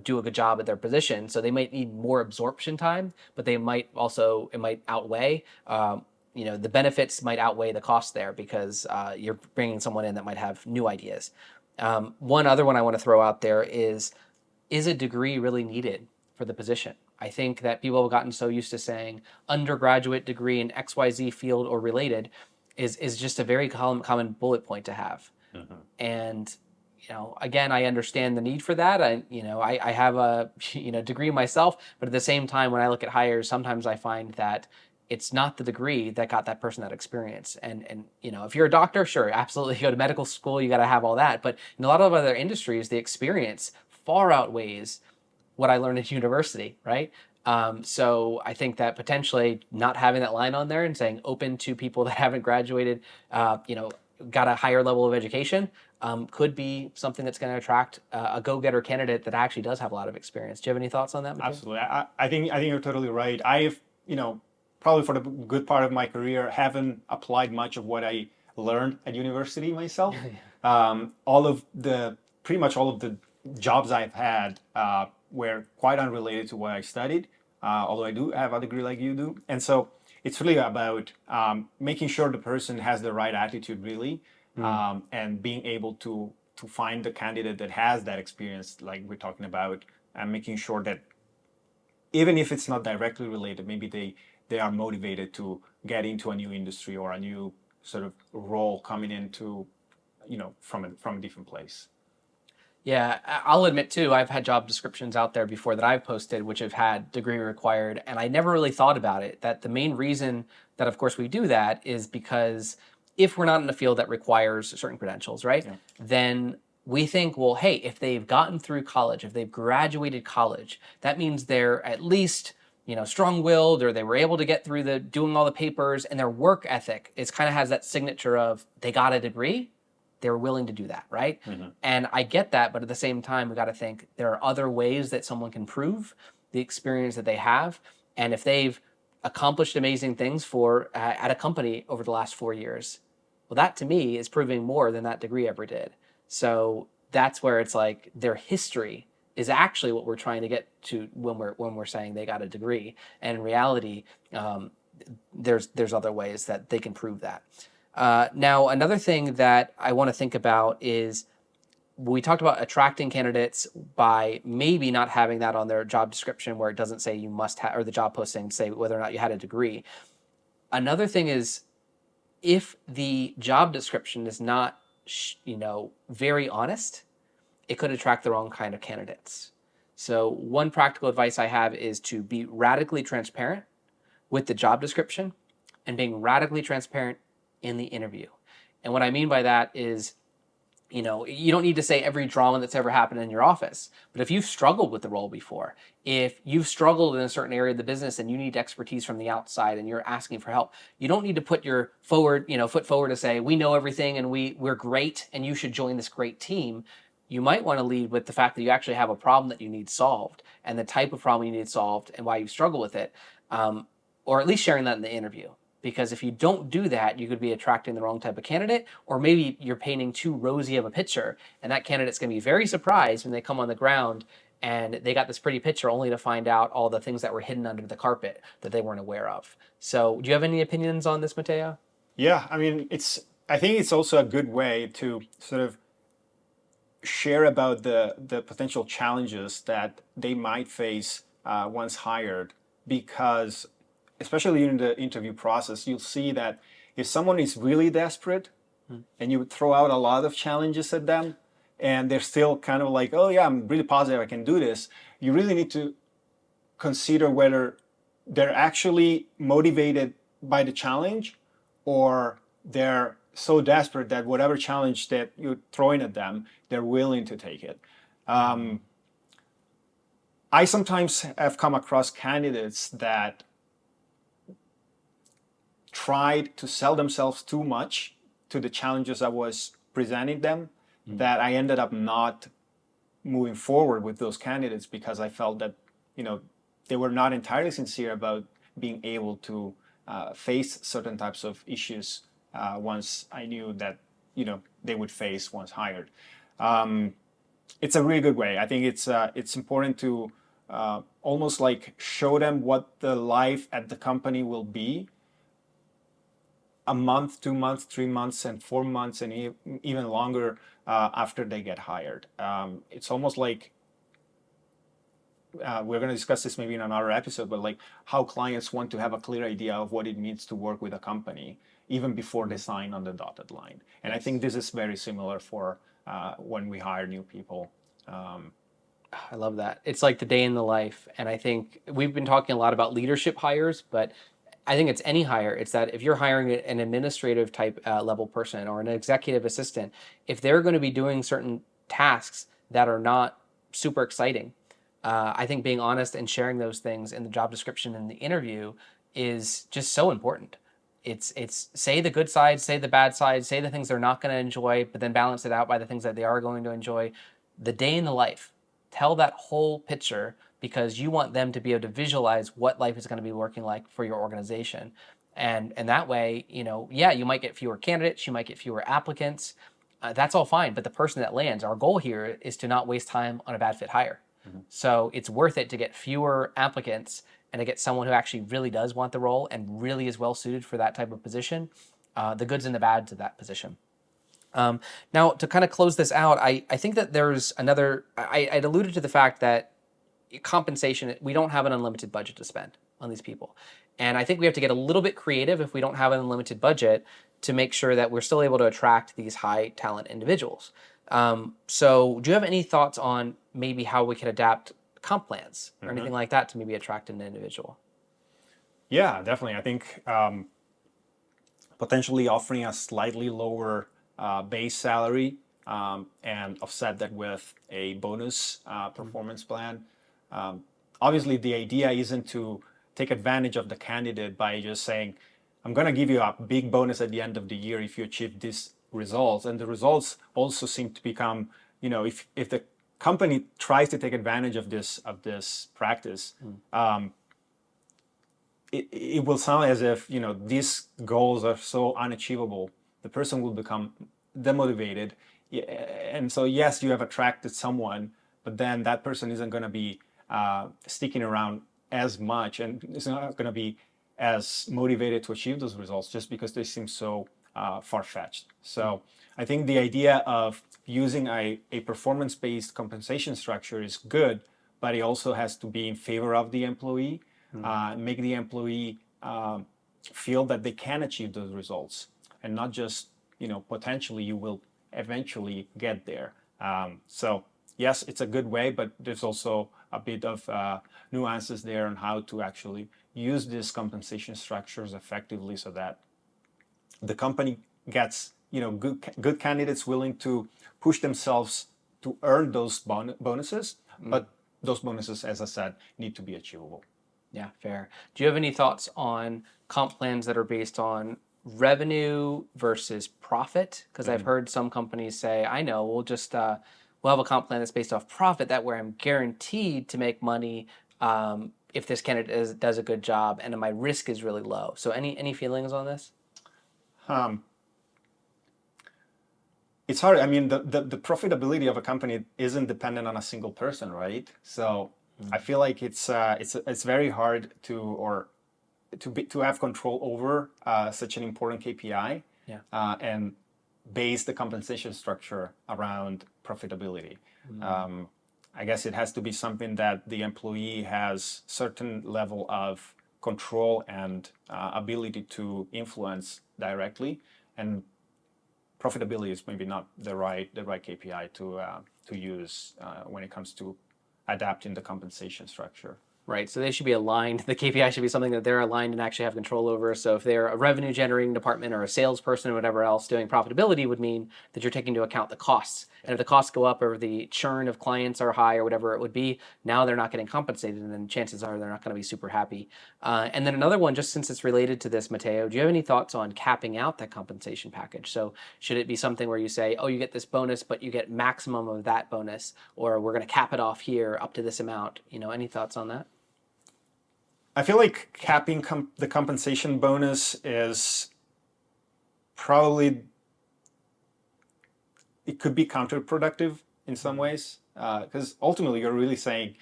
do a good job at their position. So they might need more absorption time, but they might also, it might outweigh. The benefits might outweigh the cost there because you're bringing someone in that might have new ideas. One other one I want to throw out there is a degree really needed for the position? I think that people have gotten so used to saying undergraduate degree in XYZ field or related is just a very common bullet point to have. And again, I understand the need for that. I have a degree myself, but at the same time, when I look at hires, sometimes I find that it's not the degree that got that person that experience. And if you're a doctor, sure, absolutely go to medical school, you got to have all that. But in a lot of other industries, the experience far outweighs what I learned at university, right? So I think that potentially not having that line on there and saying open to people that haven't graduated, got a higher level of education, could be something that's going to attract a go-getter candidate that actually does have a lot of experience. Do you have any thoughts on that, Matteo? Absolutely. I think you're totally right. I've, probably for the good part of my career, haven't applied much of what I learned at university myself. Pretty much all of the jobs I've had were quite unrelated to what I studied, although I do have a degree like you do. And so it's really about making sure the person has the right attitude, really, and being able to find the candidate that has that experience, like we're talking about, and making sure that even if it's not directly related, maybe they are motivated to get into a new industry or a new sort of role coming into, from a different place. Yeah, I'll admit too, I've had job descriptions out there before that I've posted, which have had degree required, and I never really thought about it. That the main reason that, of course, we do that is because if we're not in a field that requires certain credentials, right, then we think, well, hey, if they've gotten through college, if they've graduated college, that means they're at least strong-willed, or they were able to get through doing all the papers, and their work ethic is kind of has that signature of they got a degree. They're willing to do that, right? And I get that, but at the same time, we got to think there are other ways that someone can prove the experience that they have, and if they've accomplished amazing things for at a company over the last 4 years, well, that to me is proving more than that degree ever did. So that's where it's like their history is actually what we're trying to get to when we're saying they got a degree, and in reality, there's other ways that they can prove that. Now, another thing that I want to think about is we talked about attracting candidates by maybe not having that on their job description where it doesn't say you must have, or the job posting say whether or not you had a degree. Another thing is if the job description is not, very honest, it could attract the wrong kind of candidates. So one practical advice I have is to be radically transparent with the job description and being radically transparent in the interview. And what I mean by that is, you don't need to say every drama that's ever happened in your office, but if you've struggled with the role before, if you've struggled in a certain area of the business and you need expertise from the outside and you're asking for help, you don't need to put your foot forward to say, we know everything and we're great and you should join this great team. You might want to lead with the fact that you actually have a problem that you need solved and the type of problem you need solved and why you struggle with it, or at least sharing that in the interview. Because if you don't do that, you could be attracting the wrong type of candidate, or maybe you're painting too rosy of a picture, and that candidate's going to be very surprised when they come on the ground and they got this pretty picture only to find out all the things that were hidden under the carpet that they weren't aware of. So do you have any opinions on this, Matteo? Yeah, I mean, I think it's also a good way to sort of share about the potential challenges that they might face once hired, because especially in the interview process, you'll see that if someone is really desperate and you throw out a lot of challenges at them and they're still kind of like, oh yeah, I'm really positive I can do this, you really need to consider whether they're actually motivated by the challenge or they're so desperate that whatever challenge that you're throwing at them, they're willing to take it. I sometimes have come across candidates that tried to sell themselves too much to the challenges I was presenting them that I ended up not moving forward with those candidates because I felt that, they were not entirely sincere about being able to face certain types of issues once I knew that, they would face once hired. It's a really good way. I think it's important to almost like show them what the life at the company will be a month, 2 months, 3 months, and 4 months, and even longer after they get hired. It's almost like we're going to discuss this maybe in another episode, but like how clients want to have a clear idea of what it means to work with a company even before they sign on the dotted line. And I think this is very similar for when we hire new people. I love that. It's like the day in the life. And I think we've been talking a lot about leadership hires, but I think it's any hire. It's that if you're hiring an administrative type level person or an executive assistant, if they're going to be doing certain tasks that are not super exciting, I think being honest and sharing those things in the job description and the interview is just so important. It's say the good side, say the bad side, say the things they're not going to enjoy, but then balance it out by the things that they are going to enjoy. The day in the life. Tell that whole picture because you want them to be able to visualize what life is going to be working like for your organization. And that way, yeah, you might get fewer candidates, you might get fewer applicants. That's all fine. But the person that lands, our goal here is to not waste time on a bad fit hire. Mm-hmm. So it's worth it to get fewer applicants and to get someone who actually really does want the role and really is well suited for that type of position, the goods and the bads of that position. Now, to kind of close this out, I think that there's another, I'd alluded to the fact that compensation, we don't have an unlimited budget to spend on these people. And I think we have to get a little bit creative if we don't have an unlimited budget to make sure that we're still able to attract these high talent individuals. So do you have any thoughts on maybe how we could adapt comp plans or anything like that to maybe attract an individual? Yeah, definitely. I think potentially offering a slightly lower base salary and offset that with a bonus performance plan. Obviously, the idea isn't to take advantage of the candidate by just saying, I'm going to give you a big bonus at the end of the year if you achieve these results. And the results also seem to become, if the company tries to take advantage of this practice, it will sound as if these goals are so unachievable. The person will become demotivated, and so yes, you have attracted someone, but then that person isn't going to be sticking around as much, and is not going to be as motivated to achieve those results just because they seem so far-fetched. So I think the idea of using a performance-based compensation structure is good, but it also has to be in favor of the employee, make the employee feel that they can achieve those results, and not just, potentially you will eventually get there. So yes, it's a good way, but there's also a bit of nuances there on how to actually use these compensation structures effectively so that the company gets, good candidates willing to push themselves to earn those bonuses, but those bonuses, as I said, need to be achievable. Yeah, fair. Do you have any thoughts on comp plans that are based on revenue versus profit? Because I've heard some companies say, I know, we'll have a comp plan that's based off profit, that where I'm guaranteed to make money if this candidate does a good job and my risk is really low. So any feelings on this? It's hard. I mean, the profitability of a company isn't dependent on a single person, right? So I feel like it's very hard to have control over such an important KPI, and base the compensation structure around profitability. I guess it has to be something that the employee has certain level of control and ability to influence directly, and profitability is maybe not the right KPI to use when it comes to adapting the compensation structure. right? So they should be aligned. The KPI should be something that they're aligned and actually have control over. So if they're a revenue generating department or a salesperson or whatever else, doing profitability would mean that you're taking into account the costs. And if the costs go up or the churn of clients are high or whatever it would be, now they're not getting compensated, and then chances are they're not going to be super happy. And then another one, just since it's related to this, Matteo, do you have any thoughts on capping out that compensation package? So should it be something where you say, oh, you get this bonus, but you get maximum of that bonus, or we're going to cap it off here up to this amount? Any thoughts on that? I feel like capping the compensation bonus is probably, it could be counterproductive in some ways, because ultimately you're really saying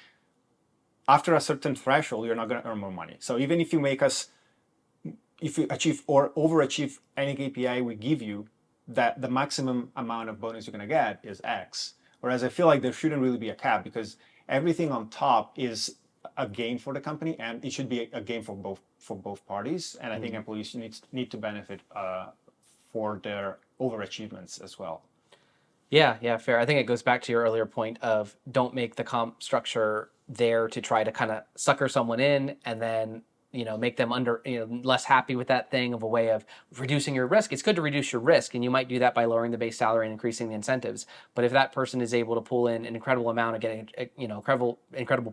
after a certain threshold, you're not going to earn more money. So even if you achieve or overachieve any KPI we give you, that the maximum amount of bonus you're going to get is X. Whereas I feel like there shouldn't really be a cap, because everything on top is a gain for the company, and it should be a gain for both parties. And I think employees need to benefit for their overachievements as well. Yeah, fair. I think it goes back to your earlier point of don't make the comp structure there to try to kind of sucker someone in and then make them less happy with that thing, of a way of reducing your risk. It's good to reduce your risk, and you might do that by lowering the base salary and increasing the incentives. But if that person is able to pull in an incredible amount of getting incredible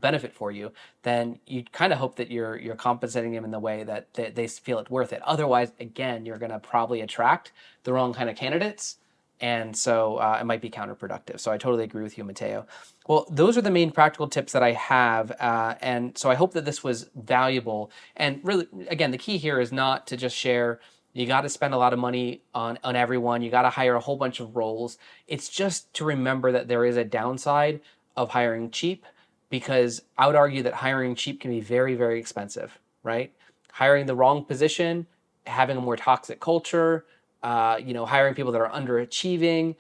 benefit for you, then you kind of hope that you're compensating them in the way that they feel it's worth it. Otherwise, again, you're going to probably attract the wrong kind of candidates. And so it might be counterproductive. So I totally agree with you, Matteo. Well, those are the main practical tips that I have. And so I hope that this was valuable. And really, again, the key here is not to just share, you got to spend a lot of money on everyone. You got to hire a whole bunch of roles. It's just to remember that there is a downside of hiring cheap, because I would argue that hiring cheap can be very, very expensive, right? Hiring the wrong position, having a more toxic culture, hiring people that are underachieving,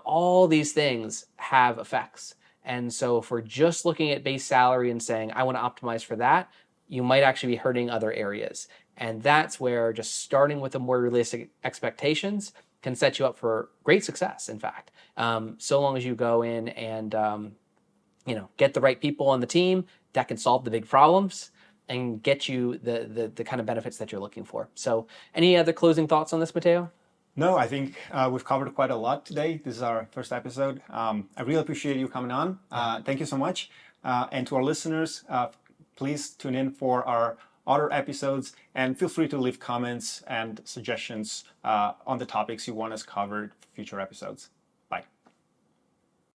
all these things have effects. And so if we're just looking at base salary and saying, I want to optimize for that, you might actually be hurting other areas. And that's where just starting with the more realistic expectations can set you up for great success, in fact. So long as you go in and, get the right people on the team that can solve the big problems and get you the kind of benefits that you're looking for. So any other closing thoughts on this, Matteo? No, I think we've covered quite a lot today. This is our first episode. I really appreciate you coming on. Thank you so much. And to our listeners, please tune in for our other episodes, and feel free to leave comments and suggestions on the topics you want us covered for future episodes.